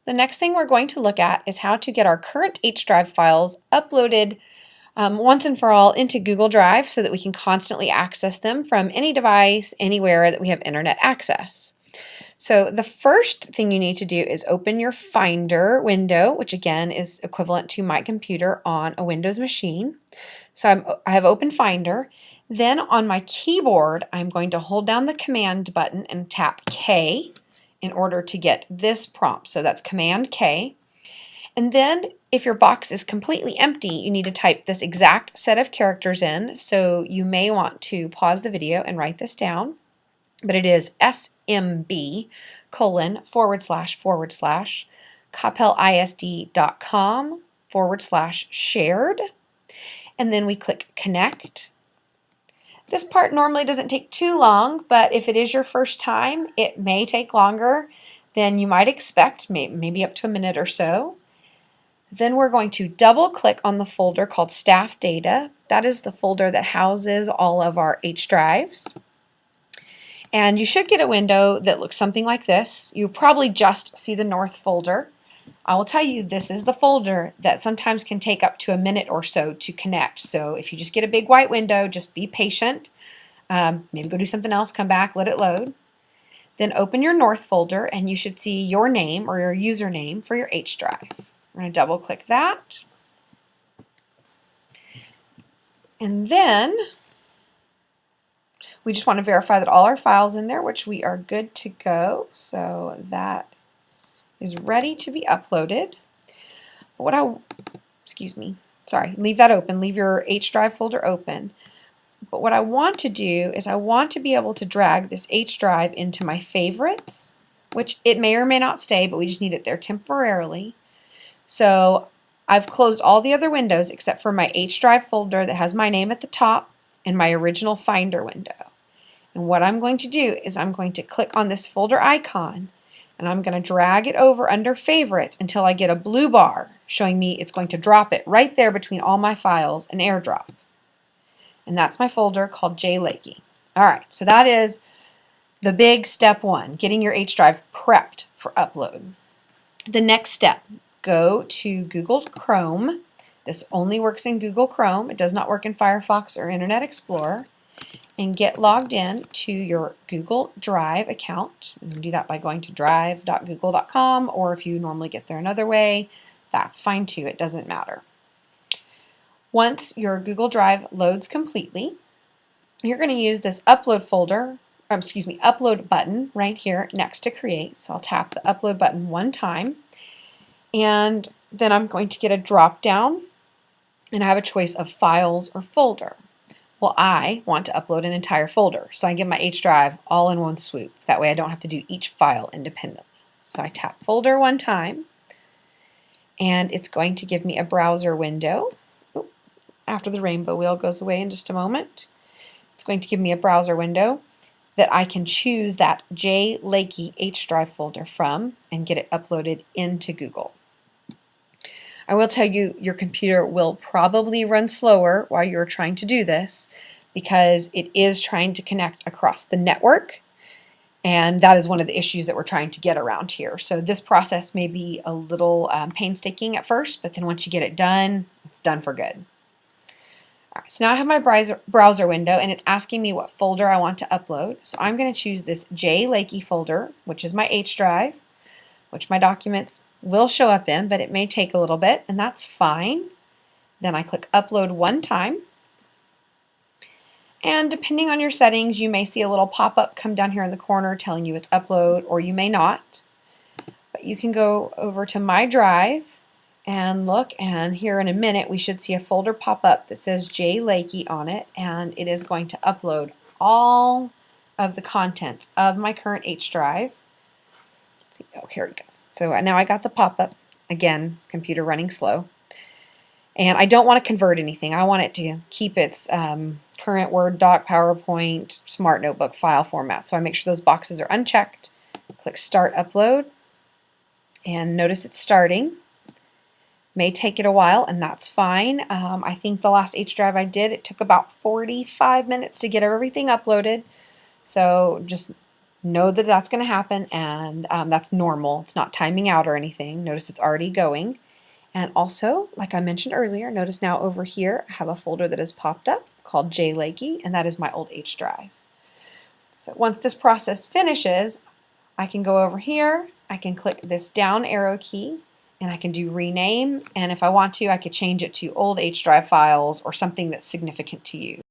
The next thing we're going to look at is how to get our current H Drive files uploaded once and for all into Google Drive so that we can constantly access them from any device, anywhere that we have internet access. So the first thing you need to do is open your Finder window, which again is equivalent to My Computer on a Windows machine. So I have opened Finder. Then on my keyboard, I'm going to hold down the Command button and tap K in order to get this prompt. So that's Command K. And then if your box is completely empty, you need to type this exact set of characters in. So you may want to pause the video and write this down. But it is SMB : //CoppellISD.com/shared. And then we click connect. This part normally doesn't take too long, but if it is your first time, it may take longer than you might expect, maybe up to a minute or so. Then we're going to double click on the folder called Staff Data. That is the folder that houses all of our H drives. And you should get a window that looks something like this. You probably just see the North folder. I will tell you, this is the folder that sometimes can take up to a minute or so to connect. So if you just get a big white window, just be patient. Maybe go do something else, come back, let it load. Then open your North folder and you should see your name or your username for your H drive. We're going to double click that. And then we just want to verify that all our files in there, which we are good to go. So that is ready to be uploaded. But leave that open, leave your H drive folder open. But what I want to do is I want to be able to drag this H drive into my favorites, which it may or may not stay, but we just need it there temporarily. So I've closed all the other windows except for my H drive folder that has my name at the top and my original Finder window. And what I'm going to do is I'm going to click on this folder icon and I'm going to drag it over under favorites until I get a blue bar showing me it's going to drop it right there between all my files and AirDrop. And that's my folder called Jay Lakey. Alright, so that is the big step one, getting your H drive prepped for upload. The next step, go to Google Chrome. This only works in Google Chrome. It does not work in Firefox or Internet Explorer. And get logged in to your Google Drive account. You can do that by going to drive.google.com, or if you normally get there another way, that's fine too. It doesn't matter. Once your Google Drive loads completely, you're going to use this upload button right here next to create. So I'll tap the upload button one time, and then I'm going to get a drop down, and I have a choice of files or folder. Well, I want to upload an entire folder, so I get my H drive all in one swoop. That way I don't have to do each file independently. So I tap folder one time, and it's going to give me a browser window. After the rainbow wheel goes away in just a moment, it's going to give me a browser window that I can choose that Jay Lakey H drive folder from and get it uploaded into Google. I will tell you, your computer will probably run slower while you're trying to do this because it is trying to connect across the network, and that is one of the issues that we're trying to get around here. So this process may be a little painstaking at first, but then once you get it done, it's done for good. All right, so now I have my browser window and it's asking me what folder I want to upload. So I'm going to choose this Jay Lakey folder, which is my H drive, which my documents will show up in, but it may take a little bit, and that's fine. Then I click upload one time, and depending on your settings, you may see a little pop-up come down here in the corner telling you it's upload, or you may not. But you can go over to my drive and look, and here in a minute we should see a folder pop up that says Jay Lakey on it, and it is going to upload all of the contents of my current H drive. See, oh, here it goes. So now I got the pop-up. Again, computer running slow. And I don't want to convert anything. I want it to keep its current Word doc, PowerPoint, Smart Notebook file format. So I make sure those boxes are unchecked. Click Start Upload. And notice it's starting. May take it a while, and that's fine. I think the last H drive I did, it took about 45 minutes to get everything uploaded. So just know that that's going to happen, and that's normal. It's not timing out or anything. Notice it's already going. And also, like I mentioned earlier, notice now over here I have a folder that has popped up called JLakey, and that is my old H drive. So once this process finishes, I can go over here, I can click this down arrow key, and I can do rename, and if I want to, I could change it to old H drive files or something that's significant to you.